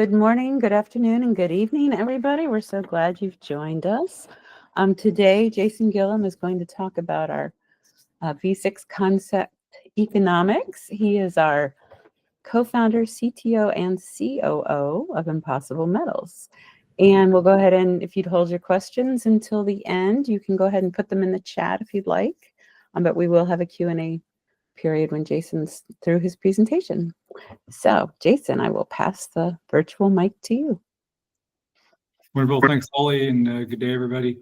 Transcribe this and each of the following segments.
Good morning, good afternoon, and good evening, everybody. We're so glad you've joined us. Today, Jason Gillham is going to talk about our V6 concept economics. He is our co-founder, CTO, and COO of Impossible Metals. And we'll go ahead and, if you'd hold your questions until the end, you can go ahead and put them in the chat if you'd like. But we will have a Q&A period when Jason's through his presentation. So, Jason, I will pass the virtual mic to you. Wonderful. Thanks, Holly, and good day, everybody.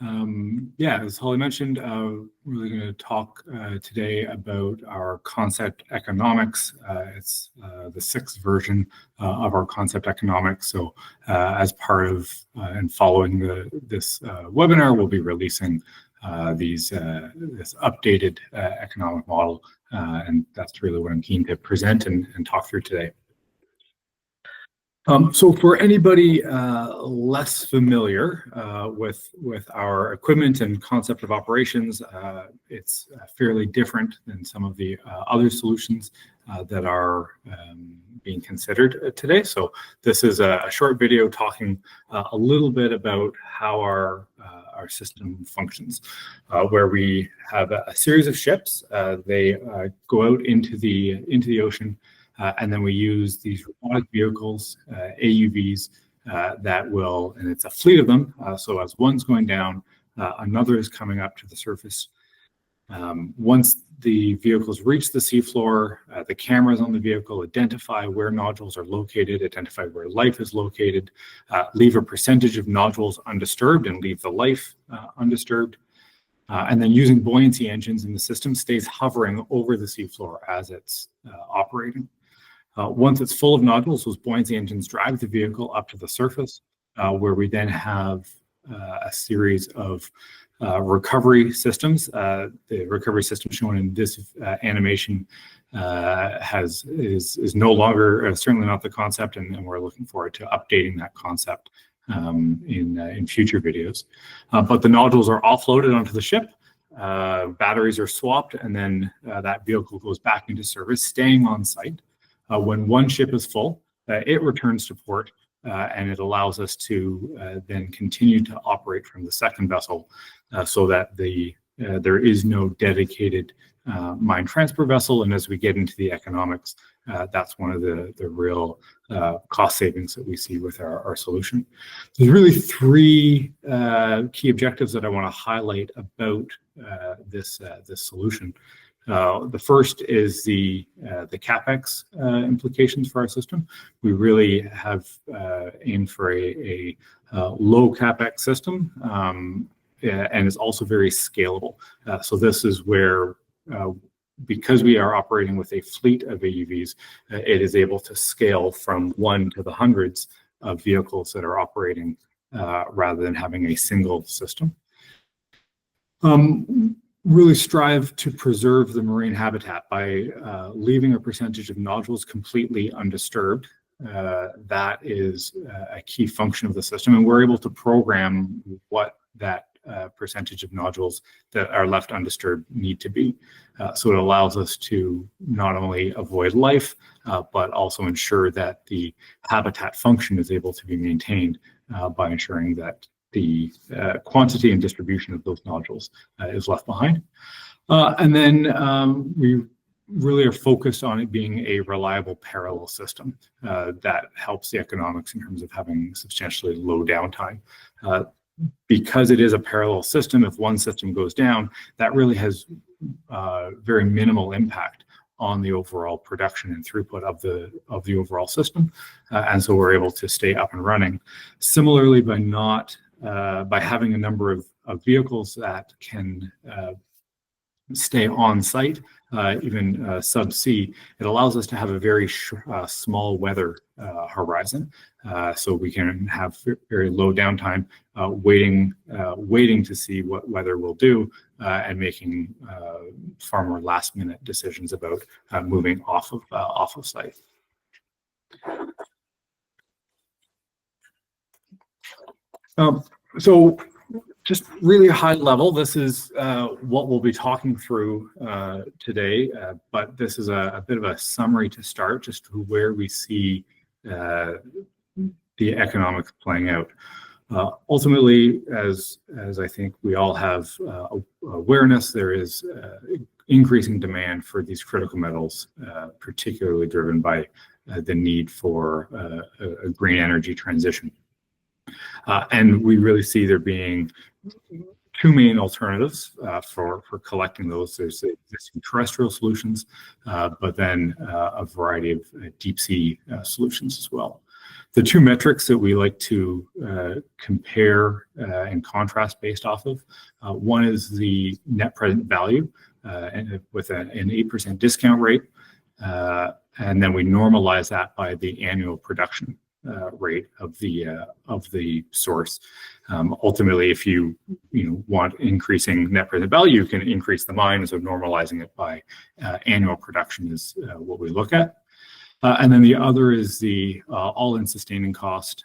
As Holly mentioned, we're really going to talk today about our concept economics. It's the sixth version of our concept economics. So as part of and following this webinar, we'll be releasing this updated economic model. And that's really what I'm keen to present and talk through today. So for anybody less familiar with our equipment and concept of operations, it's fairly different than some of the other solutions that are being considered today. So this is a short video talking a little bit about how our system functions, where we have a series of ships. They go out into the ocean. And then we use these robotic vehicles, AUVs, that will, and it's a fleet of them. So as one's going down, another is coming up to the surface. Once the vehicles reach the seafloor, the cameras on the vehicle identify where nodules are located, identify where life is located, leave a percentage of nodules undisturbed and leave the life undisturbed. And then using buoyancy engines in the system stays hovering over the seafloor as it's operating. Once it's full of nodules, those buoyancy engines drive the vehicle up to the surface, where we then have a series of recovery systems. The recovery system shown in this animation is no longer, certainly not the concept, and we're looking forward to updating that concept in future videos. But the nodules are offloaded onto the ship. Batteries are swapped, and then that vehicle goes back into service, staying on site. When one ship is full, it returns to port, and it allows us to then continue to operate from the second vessel, so that there is no dedicated mine transport vessel. And as we get into the economics, that's one of the real cost savings that we see with our solution. There's really three key objectives that I want to highlight about this solution. The first is the CapEx implications for our system. We really have aimed for a low CapEx system, and it's also very scalable. So this is where, because we are operating with a fleet of AUVs, it is able to scale from one to the hundreds of vehicles that are operating, rather than having a single system. Really strive to preserve the marine habitat by leaving a percentage of nodules completely undisturbed. That is a key function of the system, and we're able to program what that percentage of nodules that are left undisturbed need to be. So it allows us to not only avoid life, but also ensure that the habitat function is able to be maintained by ensuring that the quantity and distribution of those nodules is left behind. And then we really are focused on it being a reliable parallel system that helps the economics in terms of having substantially low downtime. Because it is a parallel system, if one system goes down, that really has very minimal impact on the overall production and throughput of the overall system. And so we're able to stay up and running. Similarly, by having a number of vehicles that can stay on site, even subsea, it allows us to have a very small weather horizon. So we can have very low downtime, waiting to see what weather will do, and making far more last-minute decisions about moving off of site. So just really high level, this is what we'll be talking through today, but this is a bit of a summary to start, just to where we see the economics playing out. Ultimately, as I think we all have awareness, there is increasing demand for these critical metals, particularly driven by the need for a green energy transition. And we really see there being two main alternatives for collecting those. There's the existing terrestrial solutions, but then a variety of deep sea solutions as well. The two metrics that we like to compare and contrast based off of, one is the net present value and with an 8% discount rate, and then we normalize that by the annual production rate of the source. Ultimately, if you want increasing net present value, you can increase the mine. So normalizing it by annual production is what we look at. And then the other is the all-in sustaining cost,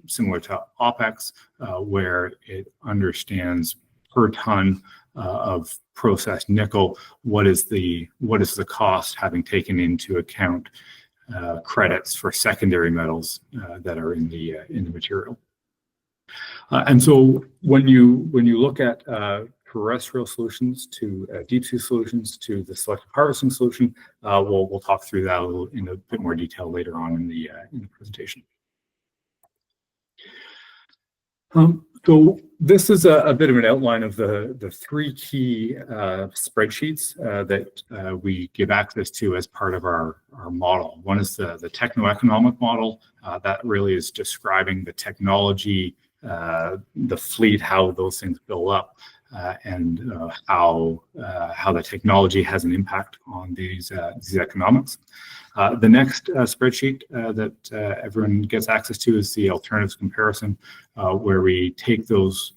similar to OPEX, where it understands per ton of processed nickel, what is the cost, having taken into account credits for secondary metals that are in the material. And so when you look at terrestrial solutions to deep sea solutions to the selective harvesting solution, we'll talk through that in a bit more detail later on in the presentation. So this is a bit of an outline of the three key spreadsheets that we give access to as part of our model. One is the Techno-Economic Model. That really is describing the technology, the fleet, how those things build up, and how the technology has an impact on these economics. The next spreadsheet that everyone gets access to is the alternatives comparison, where we take those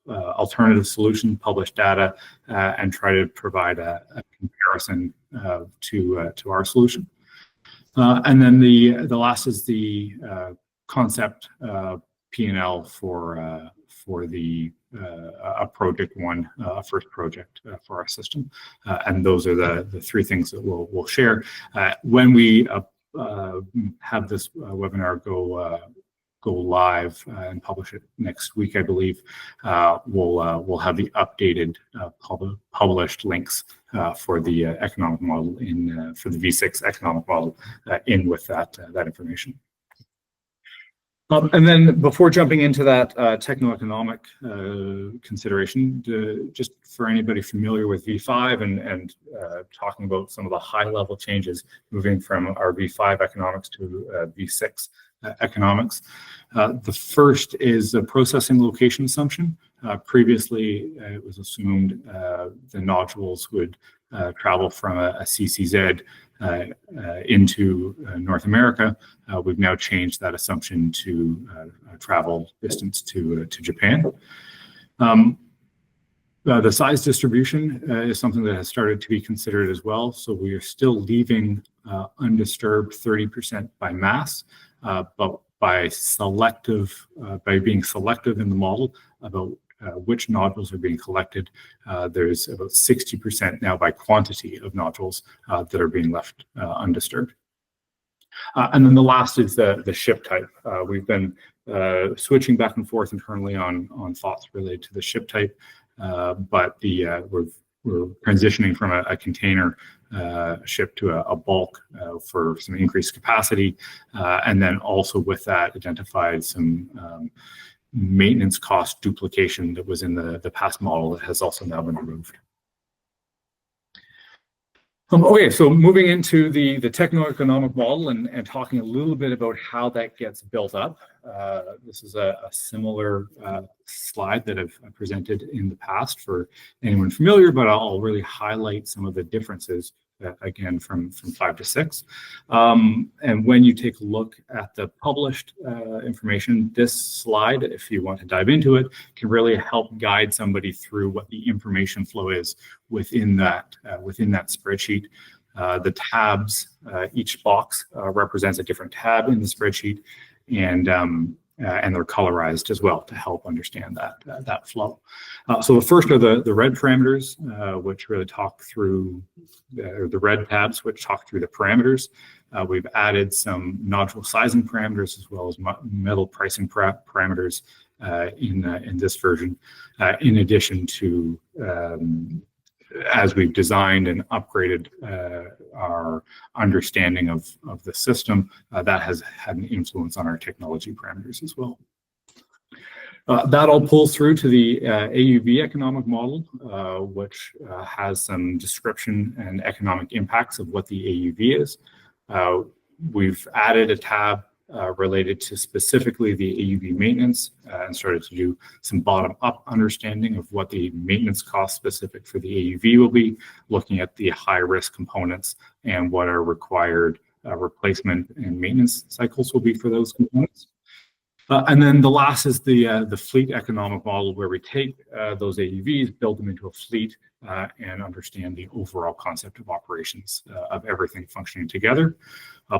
alternative solution published data and try to provide a comparison to our solution. And then the last is the concept P&L for the a project one, first project for our system. And those are the three things that we'll share. When we have this webinar go live and publish it next week, I believe, we'll have the updated published links for the economic model for the V6 economic model in with that information. And then before jumping into that techno-economic consideration, just for anybody familiar with V5 and talking about some of the high-level changes moving from our V5 economics to V6 economics. The first is a processing location assumption. Previously, it was assumed the nodules would travel from a CCZ into North America. We've now changed that assumption to travel distance to Japan. The size distribution is something that has started to be considered as well. So we are still leaving undisturbed 30% by mass, but by being selective in the model about which nodules are being collected, there's about 60% now by quantity of nodules that are being left undisturbed. And then the last is the ship type. We've been switching back and forth internally on thoughts related to the ship type, but we're transitioning from a container ship to a bulk for some increased capacity, and then also with that identified some maintenance cost duplication that was in the past model that has also now been removed. Okay, so moving into the techno-economic model and talking a little bit about how that gets built up. This is a similar slide that I've presented in the past for anyone familiar, but I'll really highlight some of the differences again from 5 to 6. And when you take a look at the published information, this slide, if you want to dive into it, can really help guide somebody through what the information flow is within that spreadsheet. The tabs, each box represents a different tab in the spreadsheet, and and they're colorized as well to help understand that flow. So the first are the red parameters, which really talk through the red tabs, which talk through the parameters. We've added some nodule sizing parameters as well as metal pricing parameters in this version, in addition to as we've designed and upgraded our understanding of the system, that has had an influence on our technology parameters as well. That all pulls through to the AUV economic model, which has some description and economic impacts of what the AUV is. We've added a tab related to specifically the AUV maintenance and started to do some bottom-up understanding of what the maintenance cost specific for the AUV will be, looking at the high-risk components and what our required replacement and maintenance cycles will be for those components. And then the last is the fleet economic model, where we take those AUVs, build them into a fleet, and understand the overall concept of operations of everything functioning together.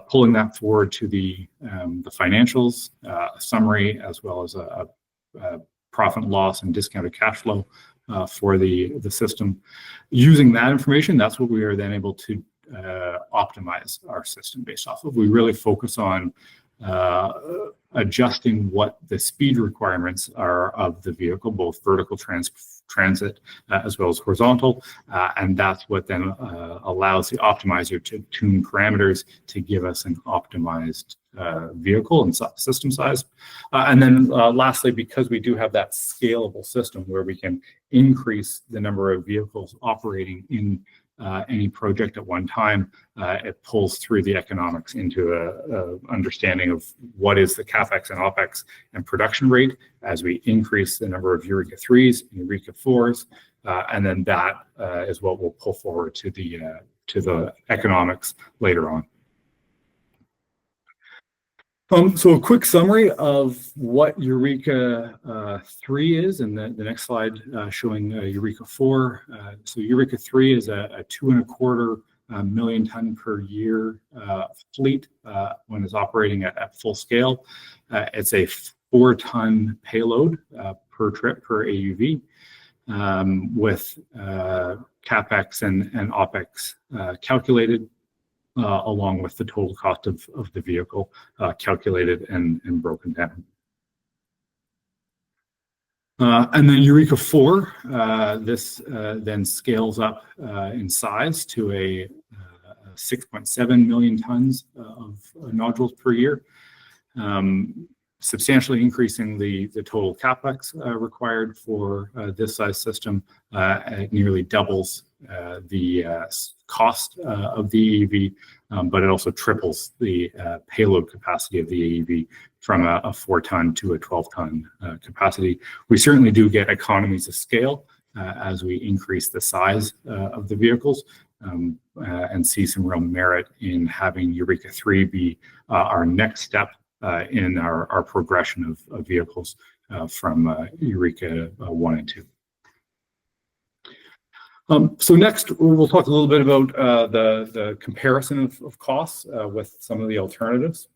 Pulling that forward to the financials, a summary, as well as a profit and loss and discounted cash flow for the system. Using that information, that's what we are then able to optimize our system based off of. We really focus on adjusting what the speed requirements are of the vehicle, both vertical transit as well as horizontal, and that's what then allows the optimizer to tune parameters to give us an optimized vehicle and system size. And then lastly, because we do have that scalable system where we can increase the number of vehicles operating in any project at one time, it pulls through the economics into a understanding of what is the CapEx and OpEx and production rate as we increase the number of Eureka 3s and Eureka 4s, and then that is what we'll pull forward to the economics later on. So a quick summary of what Eureka 3 is, and the next slide showing Eureka 4. So Eureka 3 is a 2.25 million ton per year fleet when it's operating at full scale. It's a 4-ton payload per trip per AUV, with CapEx and OpEx calculated, along with the total cost of the vehicle calculated and broken down. And then Eureka 4, this then scales up in size to a 6.7 million tons of nodules per year, substantially increasing the total CapEx required for this size system. It nearly doubles the cost of the AUV, but it also triples the payload capacity of the AUV from a 4-ton to a 12-ton capacity. We certainly do get economies of scale as we increase the size of the vehicles, and see some real merit in having Eureka 3 be our next step in our progression of vehicles from Eureka 1 and 2. So next, we'll talk a little bit about the comparison of costs with some of the alternatives.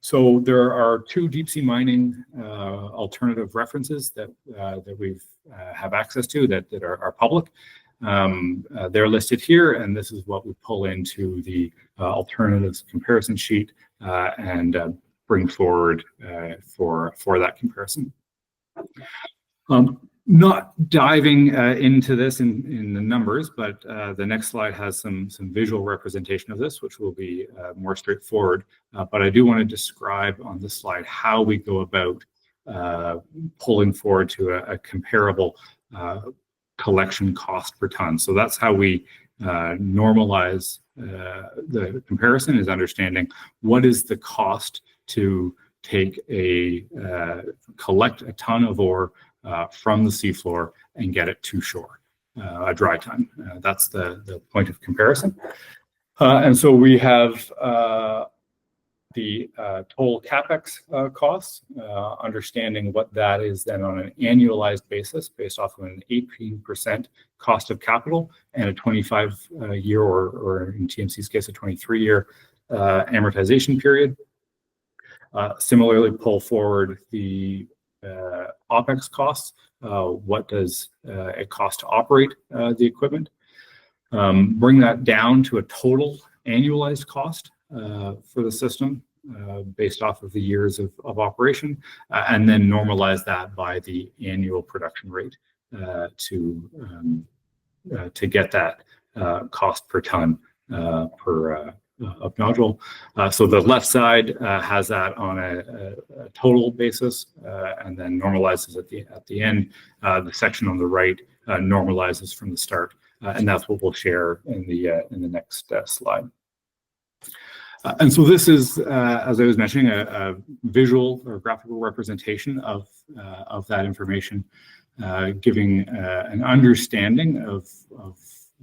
So there are 2 deep sea mining alternative references that we have access to that are public. They're listed here, and this is what we pull into the alternatives comparison sheet and bring forward for that comparison. Not diving into this in the numbers, but the next slide has some visual representation of this, which will be more straightforward. But I do want to describe on this slide how we go about pulling forward to a comparable collection cost per ton. So that's how we normalize the comparison, is understanding what is the cost to take collect a ton of ore from the seafloor and get it to shore, a dry ton. That's the point of comparison. And so we have the total CapEx costs, understanding what that is then on an annualized basis based off of an 18% cost of capital and a 25-year or in TMC's case, a 23-year amortization period. Similarly, pull forward the OpEx costs. What does it cost to operate the equipment? Bring that down to a total annualized cost for the system based off of the years of operation, and then normalize that by the annual production rate to get that cost per ton per of nodule. So the left side has that on a total basis, and then normalizes at the end. The section on the right normalizes from the start, and that's what we'll share in the next slide. And so this is, as I was mentioning, a visual or graphical representation of that information, giving an understanding of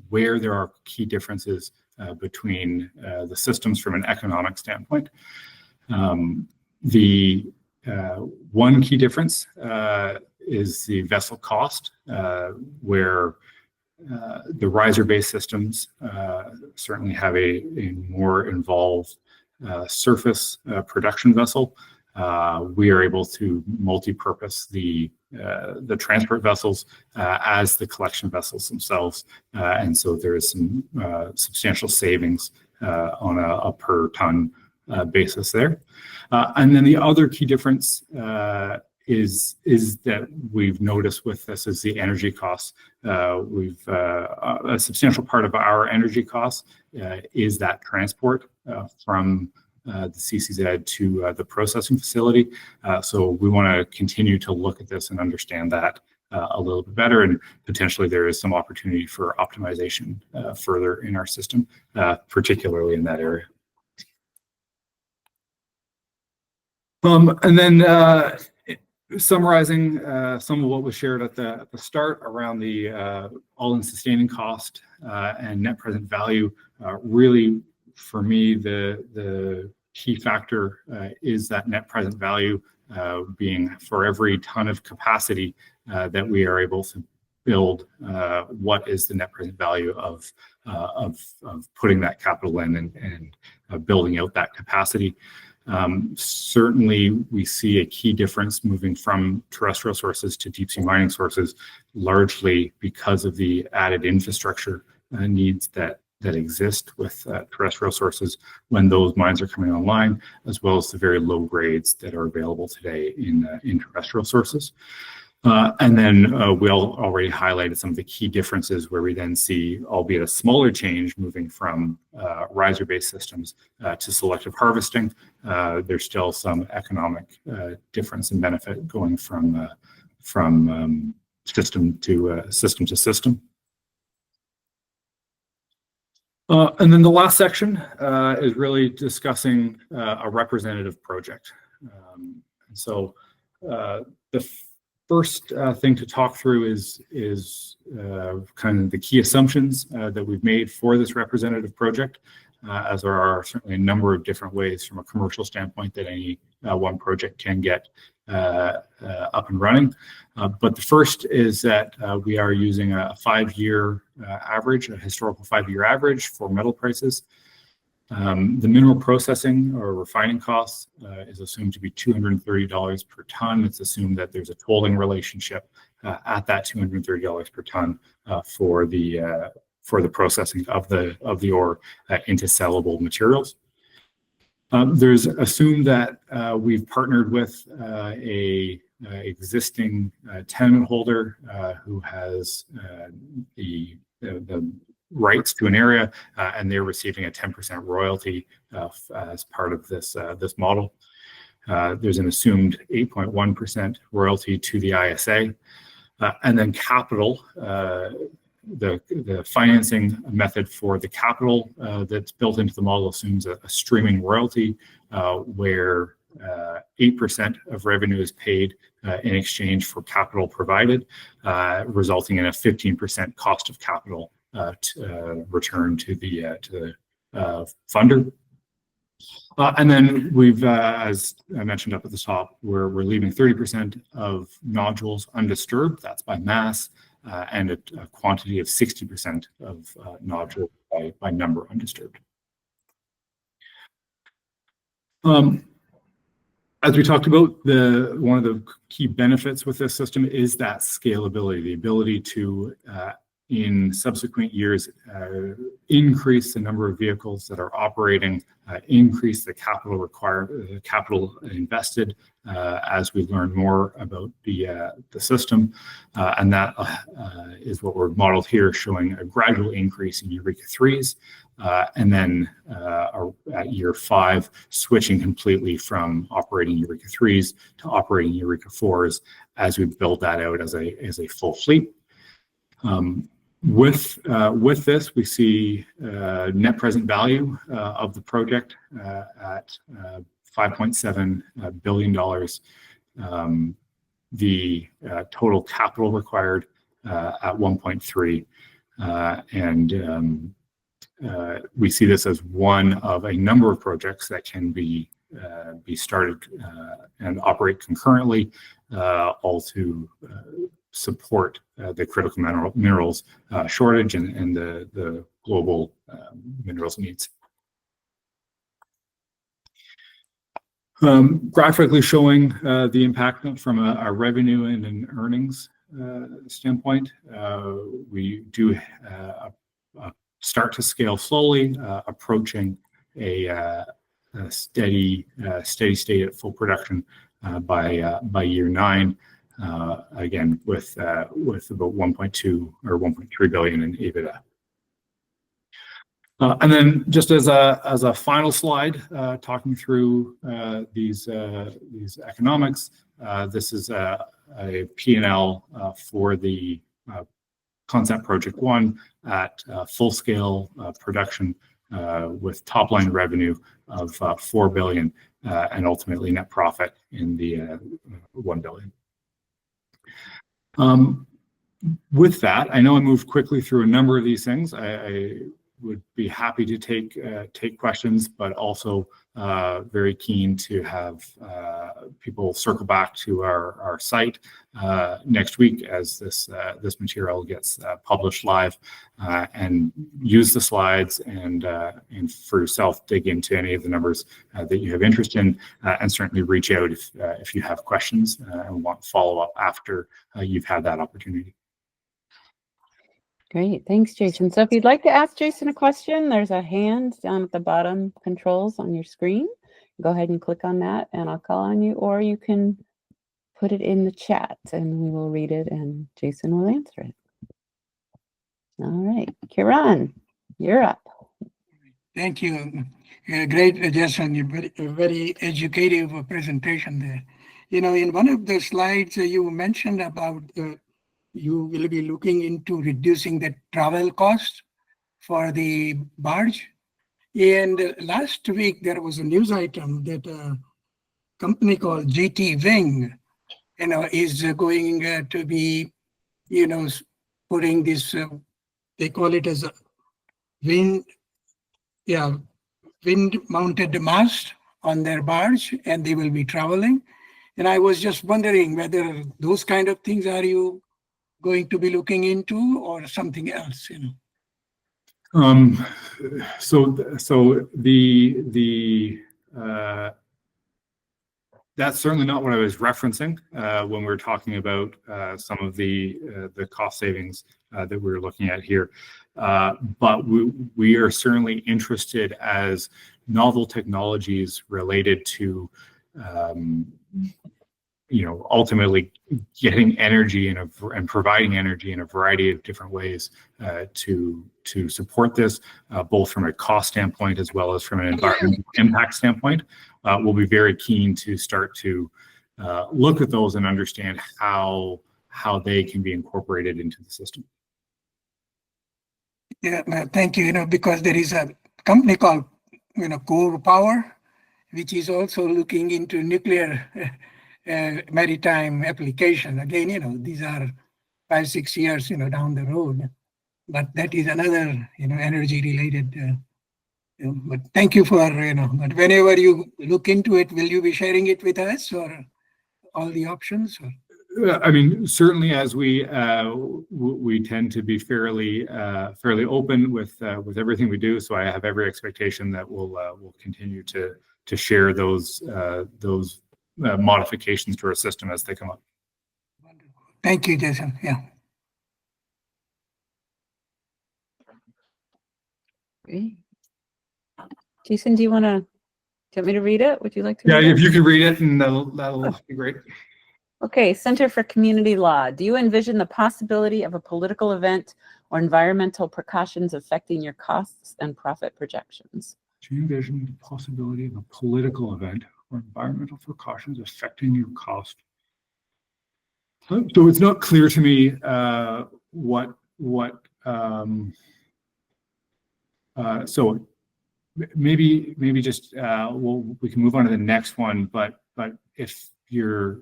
where there are key differences between the systems from an economic standpoint. The one key difference is the vessel cost, where the riser-based systems certainly have a more involved surface production vessel. We are able to multi-purpose the transport vessels as the collection vessels themselves, and so there is some substantial savings on a per ton basis there. And then the other key difference is that we've noticed with this is the energy costs. A substantial part of our energy costs is that transport from the CCZ to the processing facility. So we want to continue to look at this and understand that a little bit better, and potentially there is some opportunity for optimization further in our system, particularly in that area. And then summarizing some of what was shared at the start around the all-in sustaining cost and net present value. Really, for me, the key factor is that net present value being for every ton of capacity that we are able to build, what is the net present value of putting that capital in and building out that capacity. Certainly, we see a key difference moving from terrestrial sources to deep sea mining sources, largely because of the added infrastructure needs that exist with terrestrial sources when those mines are coming online, as well as the very low grades that are available today in terrestrial sources. And then we'll already highlighted some of the key differences where we then see, albeit a smaller change, moving from riser-based systems to selective harvesting. There's still some economic difference and benefit going from system to system. And then the last section is really discussing a representative project. So the first thing to talk through is kind of the key assumptions that we've made for this representative project, as there are certainly a number of different ways from a commercial standpoint that any one project can get up and running. But the first is that we are using a 5-year average, a historical 5-year average for metal prices. The mineral processing or refining costs is assumed to be $230 per ton. It's assumed that there's a tolling relationship at that $230 per ton for the processing of the ore into sellable materials. There's assumed that we've partnered with a existing tenement holder who has the rights to an area, and they're receiving a 10% royalty as part of this model. There's an assumed 8.1% royalty to the ISA, and then capital. The financing method for the capital that's built into the model assumes a streaming royalty where 8% of revenue is paid in exchange for capital provided, resulting in a 15% cost of capital return to the funder. And then we've, as I mentioned up at the top, we're leaving 30% of nodules undisturbed. That's by mass, and a quantity of 60% of nodule by number undisturbed. As we talked about, one of the key benefits with this system is that scalability, the ability to, in subsequent years, increase the number of vehicles that are operating, increase the capital invested as we learn more about the system, and that is what we're modeled here, showing a gradual increase in Eureka 3s, and then at year 5, switching completely from operating Eureka 3s to operating Eureka 4s as we build that out as a full fleet. With this, we see net present value of the project at $5.7 billion. The total capital required at 1.3, and we see this as one of a number of projects that can be started and operate concurrently, all to support the critical minerals shortage and the global minerals needs. Graphically showing the impact from a revenue and an earnings standpoint. We do start to scale slowly, approaching a steady state at full production by year 9. Again, with about 1.2 or 1.3 billion in EBITDA. And then just as a final slide, talking through these economics, this is a P&L for the concept project 1 at full scale production with top line revenue of 4 billion and ultimately net profit in the 1 billion. With that, I know I moved quickly through a number of these things. I would be happy to take questions, but also very keen to have people circle back to our site next week as this material gets published live, and use the slides and for yourself dig into any of the numbers that you have interest in, and certainly reach out if you have questions and want follow up after you've had that opportunity. Great, thanks, Jason. So if you'd like to ask Jason a question, there's a hand down at the bottom controls on your screen. Go ahead and click on that and I'll call on you, or you can put it in the chat and we will read it and Jason will answer it. All right, Kiran, you're up. Thank you. Great, Jason. Very educative presentation there. You know, in one of the slides you mentioned about you will be looking into reducing the travel cost for the barge. And last week there was a news item that a company called GT Wing, you know, is going to be, you know, putting this, they call it as a wind-mounted mast on their barge, and they will be traveling. And I was just wondering whether those kind of things are you going to be looking into or something else, you know? So that's certainly not what I was referencing when we were talking about some of the cost savings that we were looking at here. But we are certainly interested as novel technologies related to you know, ultimately getting energy and providing energy in a variety of different ways to support this, both from a cost standpoint as well as from an environmental impact standpoint. We'll be very keen to start to look at those and understand how they can be incorporated into the system. Yeah, thank you. You know, because there is a company called, you know, Core Power, which is also looking into nuclear maritime application. Again, you know, these are 5-6 years, you know, down the road, but that is another, you know, energy related. You know, but thank you for, you know, but whenever you look into it, will you be sharing it with us or all the options? Or? I mean, certainly as we tend to be fairly open with everything we do. So I have every expectation that we'll continue to share those modifications to our system as they come up. Thank you, Jason. Yeah. Great. Jason, do you want me to read it? Would you like to Yeah, read if it? you could read it, and that'll be great. Okay, Center for Community Law. Do you envision the possibility of a political event or environmental precautions affecting your costs and profit projections? Do you envision the possibility of a political event or environmental precautions affecting your cost? So it's not clear to me so maybe just we can move on to the next one, but if you're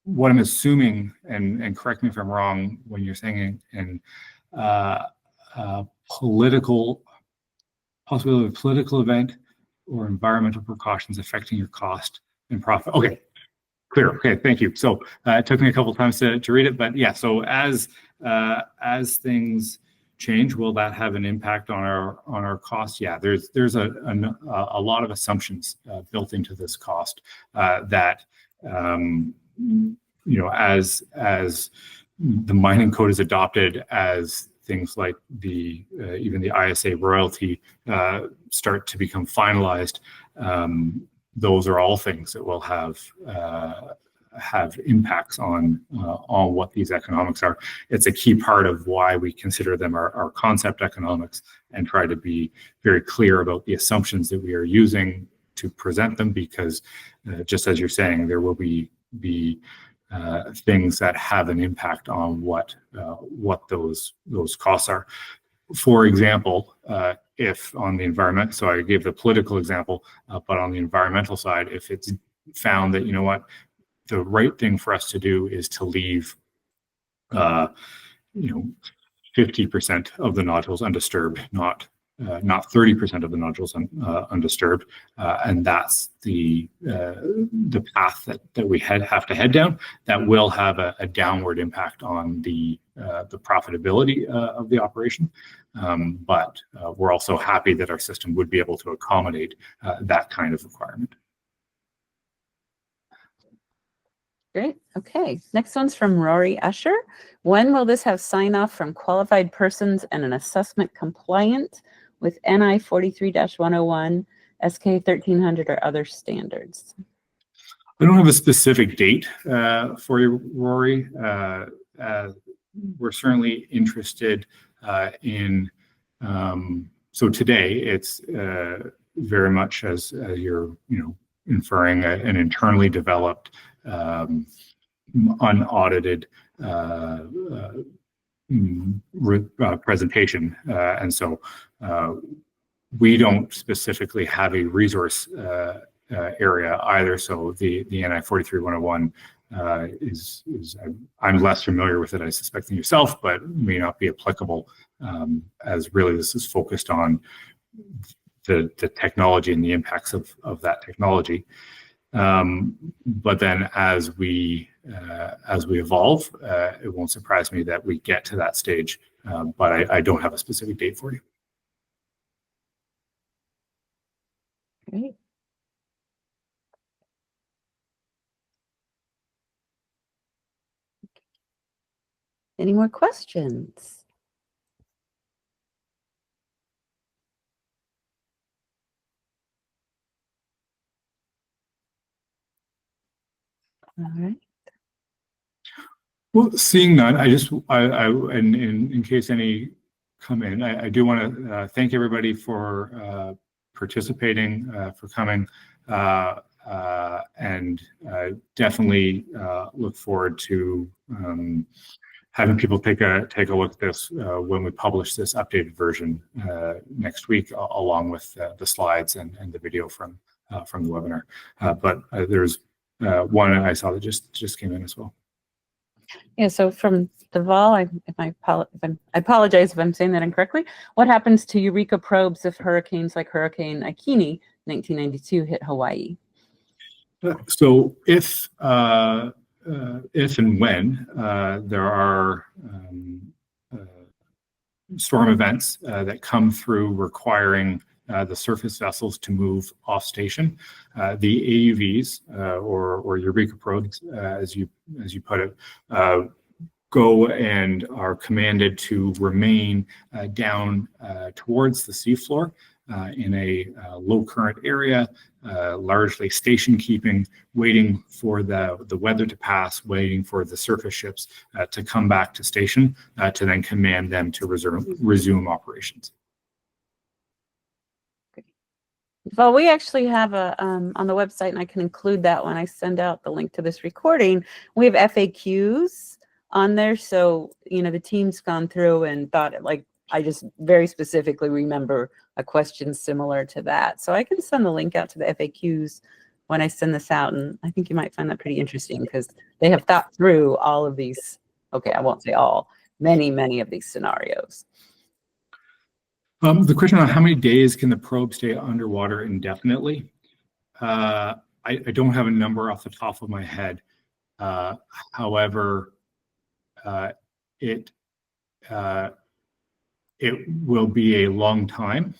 what I'm assuming, and correct me if I'm wrong, when you're saying political possibility of a political event or environmental precautions affecting your cost and profit. Okay, clear. Okay, thank you. So it took me a couple times to read it, but yeah. So as things change, will that have an impact on our costs? Yeah, there's a lot of assumptions built into this cost that as the mining code is adopted, as things like even the ISA royalty start to become finalized, those are all things that will have impacts on what these economics are. It's a key part of why we consider them our concept economics and try to be very clear about the assumptions that we are using to present them, because just as you're saying, there will be things that have an impact on what those costs are. For example, if on the environment, so I gave the political example, but on the environmental side, if it's found that, the right thing for us to do is to leave 50% of the nodules undisturbed, not 30% of the nodules undisturbed, and that's the path that we have to head down. That will have a downward impact on the profitability of the operation, but we're also happy that our system would be able to accommodate that kind of requirement. Great. Okay. Next one's from Rory Usher. When will this have sign off from qualified persons and an assessment compliant with NI 43-101, SK 1300, or other standards? I don't have a specific date for you, Rory. We're certainly interested in. So today, it's very much as you're, inferring an internally developed, unaudited presentation, and so we don't specifically have a resource area either. So the NI 43-101 is I'm less familiar with it, I suspect, than yourself, but may not be applicable, as really this is focused on the technology and the impacts of that technology. But then as we evolve, it won't surprise me that we get to that stage, but I don't have a specific date for you. Great. Any more questions? All right. Well, seeing none, and in case any come in, I do want to thank everybody for participating, for coming, and definitely look forward to having people take a look at this when we publish this updated version next week, along with the slides and the video from the webinar. But there's one I saw that just came in as well. Yeah, so from Deval, I apologize if I'm saying that incorrectly. What happens to Eureka probes if hurricanes like Hurricane Ikini 1992 hit Hawaii? So if and when there are storm events that come through requiring the surface vessels to move off station. The AUVs, or Eureka probes, as you put it, go and are commanded to remain down towards the seafloor in a low current area, largely station keeping, waiting for the weather to pass, waiting for the surface ships to come back to station to then command them to resume operations. Well, we actually have a on the website, and I can include that when I send out the link to this recording. We have FAQs on there, so the team's gone through and thought it, like, I just very specifically remember a question similar to that. So I can send the link out to the FAQs when I send this out, and I think you might find that pretty interesting because they have thought through all of these. Okay, I won't say all, many of these scenarios. The question on how many days can the probe stay underwater indefinitely? I don't have a number off the top of my head. However, it will be a long time.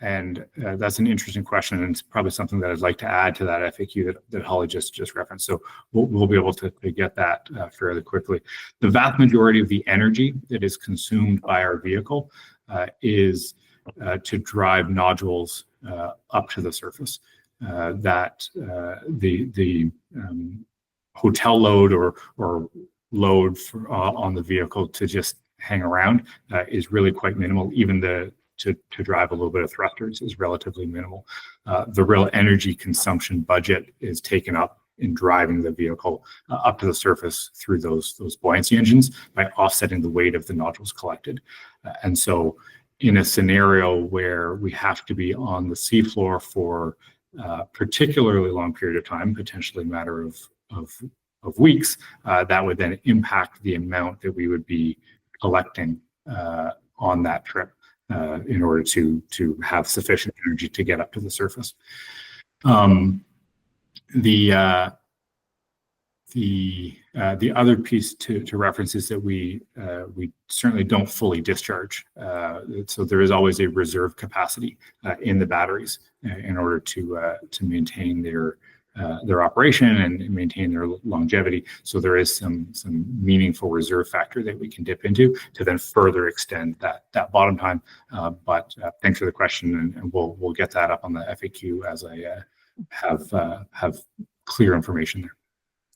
And that's an interesting question, and it's probably something that I'd like to add to that FAQ that Holly just referenced. So we'll be able to get that fairly quickly. The vast majority of the energy that is consumed by our vehicle is to drive nodules up to the surface. That the hotel load or load on the vehicle to just hang around is really quite minimal. Even to drive a little bit of thrusters is relatively minimal. The real energy consumption budget is taken up in driving the vehicle up to the surface through those buoyancy engines by offsetting the weight of the nodules collected. And so in a scenario where we have to be on the seafloor for a particularly long period of time, potentially a matter of weeks, that would then impact the amount that we would be collecting on that trip. In order to have sufficient energy to get up to the surface. The other piece to reference is that we certainly don't fully discharge. So there is always a reserve capacity in the batteries in order to maintain their operation and maintain their longevity. So there is some meaningful reserve factor that we can dip into to then further extend that bottom time. But thanks for the question, and we'll get that up on the FAQ as I have clear information there.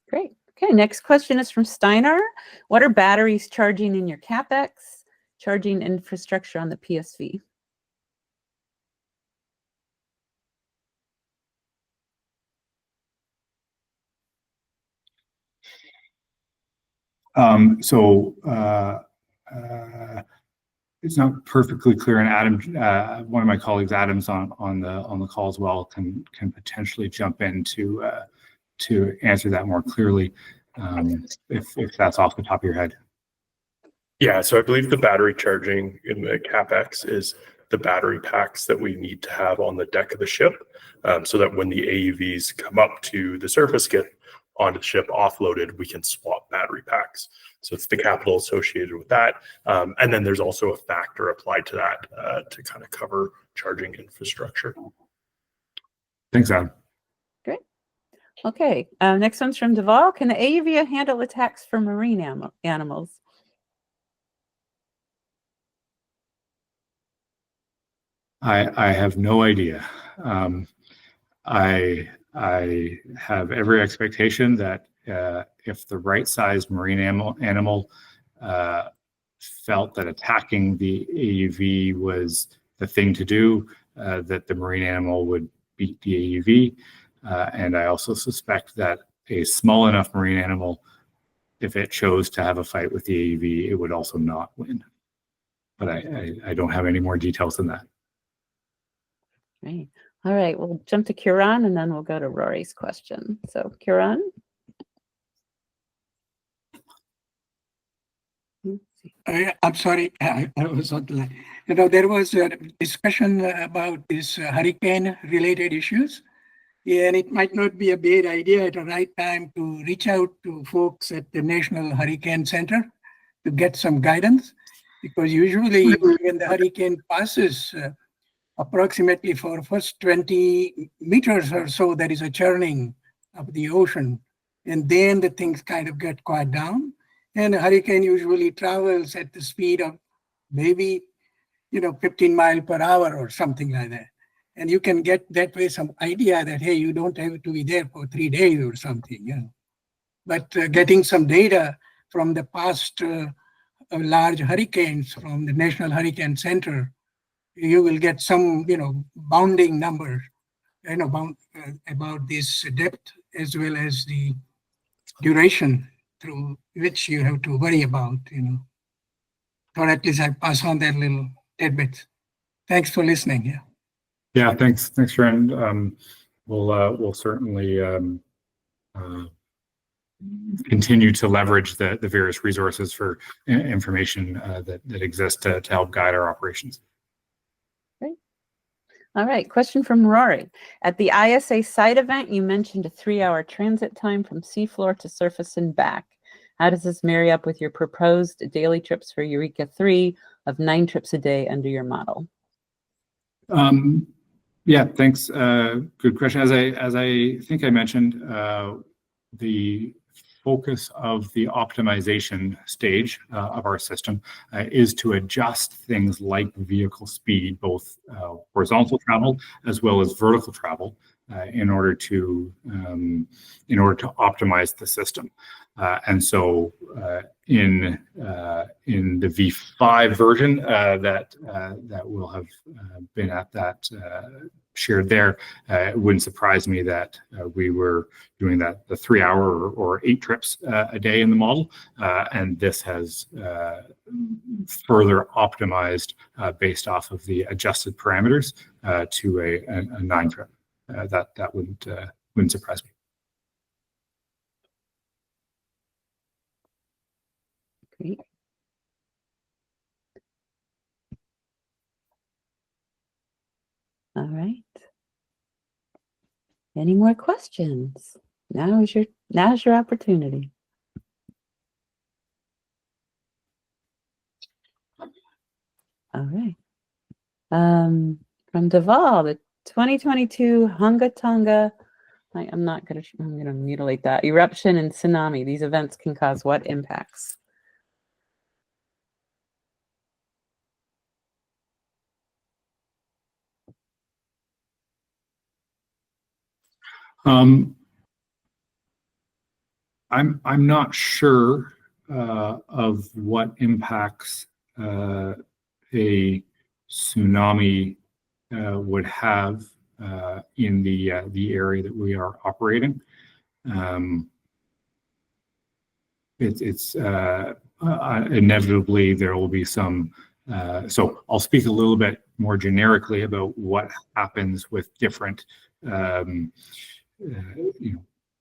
Great. Okay, next question is from Steiner. What are batteries charging in your CapEx, charging infrastructure on the PSV? It's not perfectly clear, and Adam, one of my colleagues, Adam's on the call as well, can potentially jump in to answer that more clearly, if that's off the top of your head. Yeah, so I believe the battery charging in the CapEx is the battery packs that we need to have on the deck of the ship, so that when the AUVs come up to the surface, get onto the ship, offloaded, we can swap battery packs. So it's the capital associated with that. And then there's also a factor applied to that to kind of cover charging infrastructure. Thanks, Adam. Great. Okay, next one's from Deval. Can the AUV handle attacks from marine animals? I have no idea. I have every expectation that if the right-sized marine animal felt that attacking the AUV was the thing to do, that the marine animal would beat the AUV. And I also suspect that a small enough marine animal, if it chose to have a fight with the AUV, it would also not win. But I don't have any more details than that. Great. All right, we'll jump to Kiran and then we'll go to Rory's question. So Kiran. I'm sorry, I was on the line. There was a discussion about these hurricane-related issues, and it might not be a bad idea at the right time to reach out to folks at the National Hurricane Center to get some guidance, because usually when the hurricane passes, approximately for first 20 meters or so, there is a churning of the ocean. And then the things kind of get quiet down. And a hurricane usually travels at the speed of maybe, 15 miles per hour or something like that. And you can get that way some idea that, hey, you don't have to be there for 3 days or something. But getting some data from the past large hurricanes from the National Hurricane Center, you will get some, bounding numbers, about this depth as well as the duration through which you have to worry about, Or at least I pass on that little tidbit. Thanks for listening. Yeah. Yeah, thanks, Sharon. We'll certainly continue to leverage the various resources for information that exist to help guide our operations. Great. All right, question from Rory. At the ISA site event, you mentioned a 3-hour transit time from seafloor to surface and back. How does this marry up with your proposed daily trips for Eureka 3 of 9 trips a day under your model? Yeah, thanks. Good question. As I think I mentioned, the focus of the optimization stage of our system is to adjust things like vehicle speed, both horizontal travel as well as vertical travel, in order to optimize the system. And so in the V5 version that will have been at that shared there, it wouldn't surprise me that we were doing the 3-hour or 8 trips a day in the model, and this has further optimized based off of the adjusted parameters to a 9 trip. That wouldn't surprise me. Great. All right. Any more questions? Now's your opportunity. All right. From Deval, the 2022 Hunga Tonga, I'm gonna mutilate that, eruption and tsunami. These events can cause what impacts? I'm not sure of what impacts a tsunami would have in the area that we are operating. It's inevitably there will be some. So I'll speak a little bit more generically about what happens with different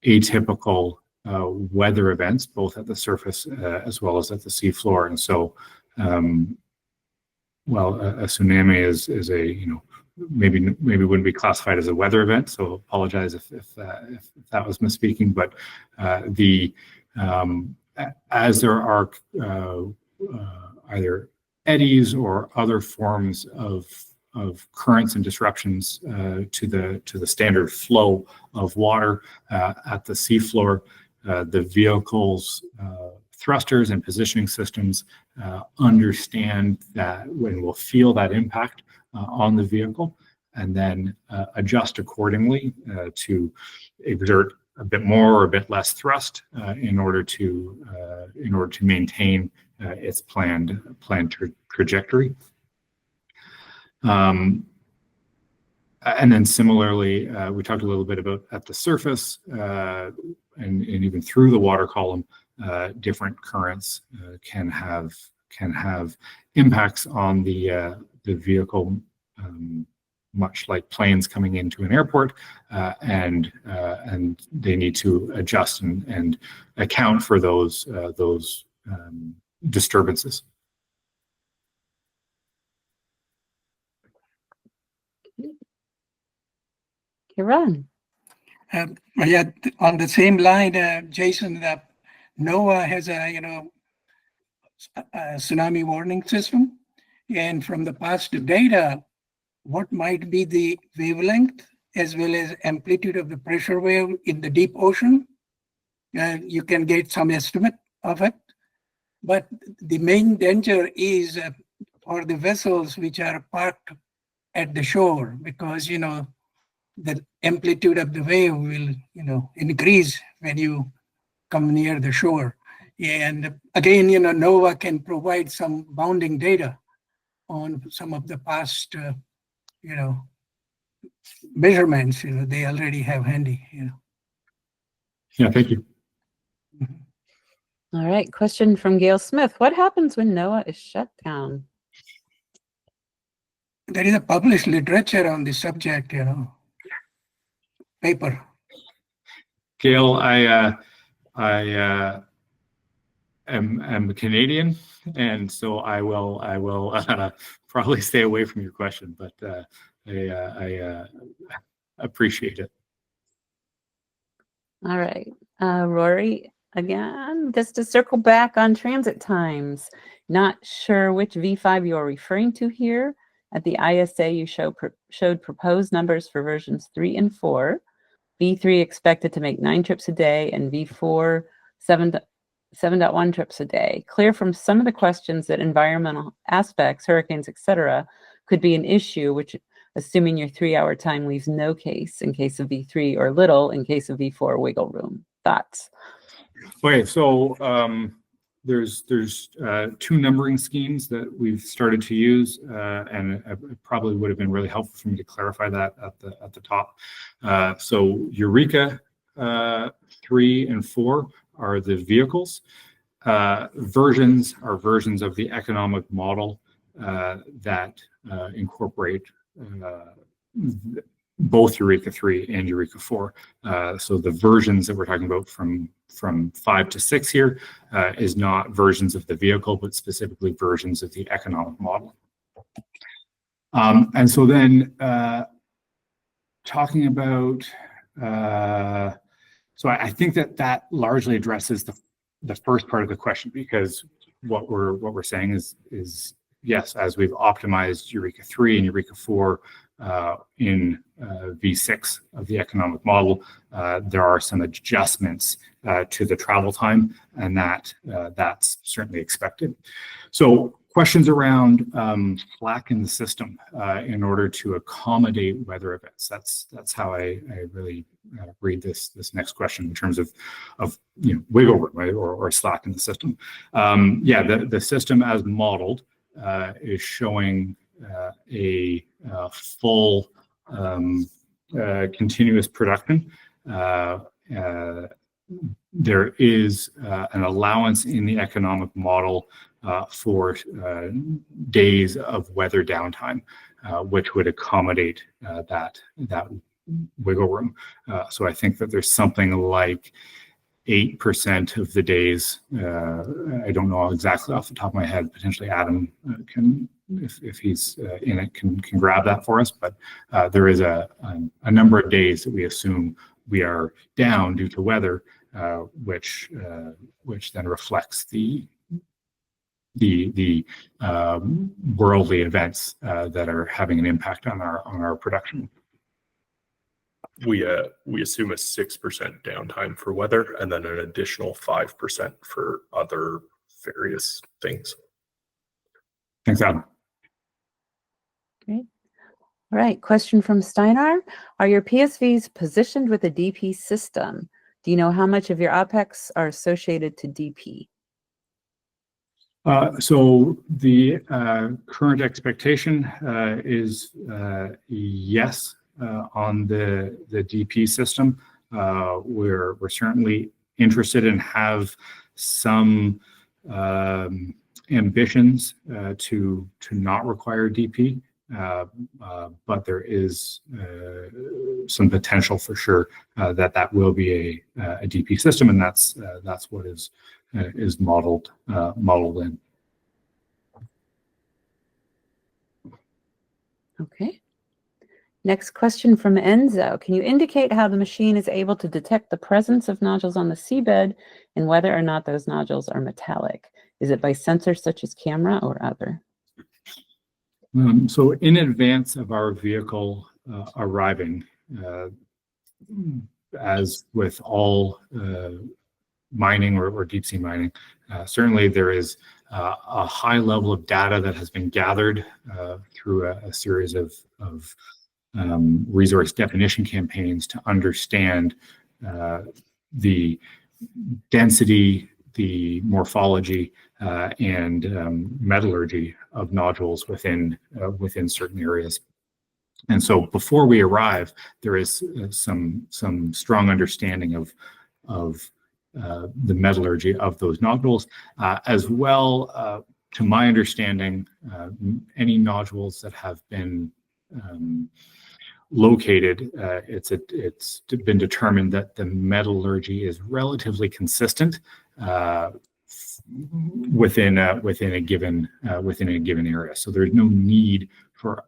atypical weather events, both at the surface as well as at the seafloor. And so, well, a tsunami is a maybe wouldn't be classified as a weather event. So apologize if that was misspeaking. But as there are either eddies or other forms of currents and disruptions to the standard flow of water at the seafloor, the vehicle's thrusters and positioning systems understand that when we'll feel that impact on the vehicle, and then adjust accordingly to exert a bit more or a bit less thrust in order to maintain its planned trajectory. And then similarly, we talked a little bit about at the surface and even through the water column, different currents can have impacts on the vehicle, much like planes coming into an airport, and they need to adjust and account for those disturbances. Kiran. Yeah, on the same line, Jason, NOAA has a tsunami warning system, and from the past data, what might be the wavelength as well as amplitude of the pressure wave in the deep ocean. You can get some estimate of it. But the main danger is for the vessels which are parked at the shore, because, the amplitude of the wave will, increase when you come near the shore. And again, NOAA can provide some bounding data on some of the past, measurements, they already have handy, Yeah, thank you. All right, question from Gail Smith. What happens when NOAA is shut down? There is a published literature on this subject, paper. Gail, I am Canadian, and so I will probably stay away from your question, but I appreciate it. All right, Rory, again, just to circle back on transit times. Not sure which V5 you're referring to here. At the ISA, you showed proposed numbers for versions 3 and 4. V3 expected to make 9 trips a day, and V4 7.1 trips a day. Clear from some of the questions that environmental aspects, hurricanes, etc., could be an issue, which, assuming your 3-hour time, leaves no case in case of V3 or little in case of V4 wiggle room. Thoughts? Okay, so there's 2 numbering schemes that we've started to use, and it probably would have been really helpful for me to clarify that at the top. So Eureka 3 and 4 are the vehicles. Versions are versions of the economic model that incorporate both Eureka 3 and Eureka 4. So the versions that we're talking about from 5 to 6 here is not versions of the vehicle, but specifically versions of the economic model. And so then talking about, so I think that largely addresses the first part of the question, because what we're saying is yes, as we've optimized Eureka 3 and Eureka 4 in V6 of the economic model, there are some adjustments to the travel time, and that's certainly expected. So questions around slack in the system in order to accommodate weather events. That's how I really read this next question in terms of wiggle room, right, or slack in the system. Yeah, the system as modeled is showing a full continuous production. There is an allowance in the economic model for days of weather downtime, which would accommodate that wiggle room. So I think that there's something like 8% of the days. I don't know exactly off the top of my head. Potentially Adam can, if he's in it, can grab that for us. But there is a number of days that we assume we are down due to weather, which then reflects the worldly events that are having an impact on our production. We assume a 6% downtime for weather, and then an additional 5% for other various things. Thanks, Adam. Great. All right, question from Steinar. Are your PSVs positioned with a DP system? Do you know how much of your OPEX are associated to DP? So the current expectation is yes. On the DP system, we're certainly interested and have some ambitions to not require DP, but there is some potential for sure that will be a DP system, and that's what is modeled in. Okay. Next question from Enzo. Can you indicate how the machine is able to detect the presence of nodules on the seabed and whether or not those nodules are metallic? Is it by sensors such as camera or other? So in advance of our vehicle arriving, as with all mining or deep sea mining, certainly there is a high level of data that has been gathered through a series of resource definition campaigns to understand the density, the morphology, and metallurgy of nodules within certain areas. And so before we arrive, there is some strong understanding of the metallurgy of those nodules, as well. To my understanding, any nodules that have been located, it's been determined that the metallurgy is relatively consistent within a given area. So there's no need for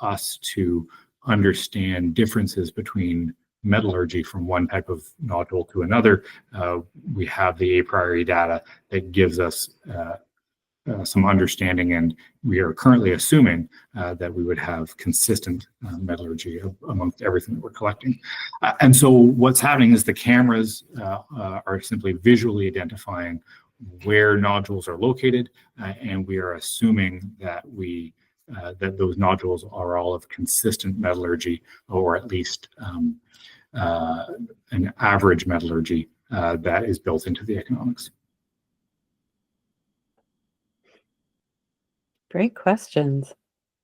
us to understand differences between metallurgy from one type of nodule to another. We have the a priori data that gives us some understanding, and we are currently assuming that we would have consistent metallurgy amongst everything that we're collecting. And so what's happening is the cameras are simply visually identifying where nodules are located, and we are assuming that that those nodules are all of consistent metallurgy, or at least an average metallurgy that is built into the economics. Great questions.